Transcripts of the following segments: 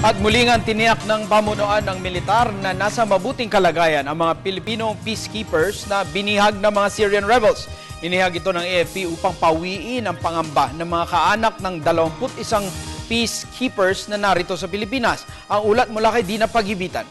At muli nga tiniyak ng pamunuan ng militar na nasa mabuting kalagayan ang mga Pilipinong peacekeepers na binihag ng mga Syrian rebels. Inihag ito ng AFP upang pawiin ang pangamba ng mga kaanak ng 21 peacekeepers na narito sa Pilipinas. Ang ulat mula kay Dina Paghibitan.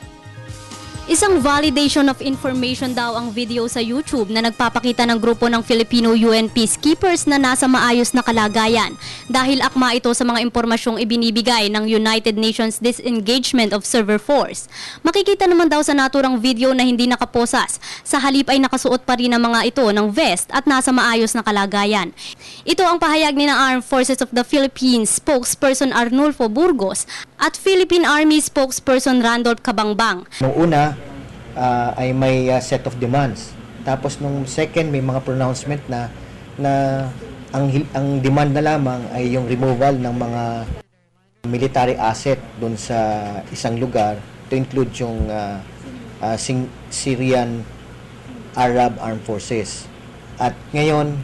Isang validation of information daw ang video sa YouTube na nagpapakita ng grupo ng Filipino UN peacekeepers na nasa maayos na kalagayan dahil akma ito sa mga impormasyong ibinibigay ng United Nations Disengagement Observer Force. Makikita naman daw sa naturang video na hindi nakaposas. Sa halip ay nakasuot pa rin ang mga ito ng vest at nasa maayos na kalagayan. Ito ang pahayag ni ng Armed Forces of the Philippines spokesperson Arnulfo Burgos at Philippine Army spokesperson Randolph Cabangbang. Nung una ay may set of demands. Tapos nung second may mga pronouncement na ang demand na lamang ay yung removal ng mga military asset doon sa isang lugar to include yung Syrian Arab Armed Forces. At ngayon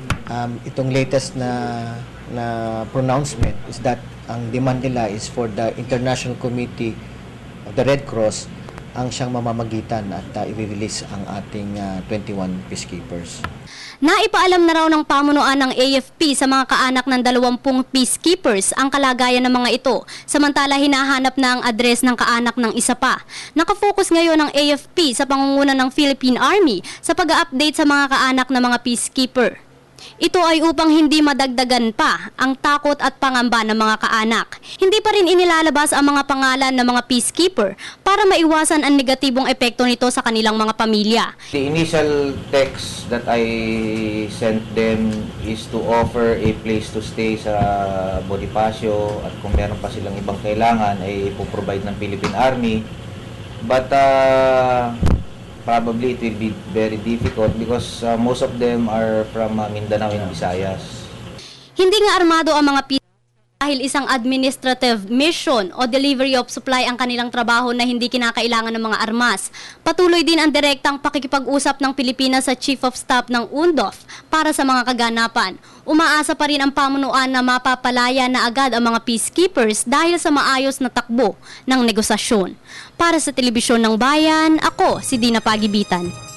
itong latest na pronouncement is that ang demand nila is for the International Committee of the Red Cross ang siyang mamamagitan at i-release ang ating 21 peacekeepers. Naipaalam na raw ng pamunuan ng AFP sa mga kaanak ng 20 peacekeepers ang kalagayan ng mga ito, samantala hinahanap na ang address ng kaanak ng isa pa. Nakafocus ngayon ang AFP sa pangunguna ng Philippine Army sa pag-update sa mga kaanak ng mga peacekeeper. Ito ay upang hindi madagdagan pa ang takot at pangamba ng mga kaanak. Hindi pa rin inilalabas ang mga pangalan ng mga peacekeeper para maiwasan ang negatibong epekto nito sa kanilang mga pamilya. The initial text that I sent them is to offer a place to stay sa Bonifacio at kung meron pa silang ibang kailangan ay ipoprovide ng Philippine Army. But probably it will be very difficult because most of them are from Mindanao and Visayas. Hindi nga armado ang mga peacekeeper dahil isang administrative mission o delivery of supply ang kanilang trabaho na hindi kinakailangan ng mga armas. Patuloy din ang direktang pakikipag-usap ng Pilipinas sa Chief of Staff ng UNDOF para sa mga kaganapan. Umaasa pa rin ang pamunuan na mapapalaya na agad ang mga peacekeepers dahil sa maayos na takbo ng negosasyon. Para sa Telebisyon ng Bayan, ako si Dina Paghibitan.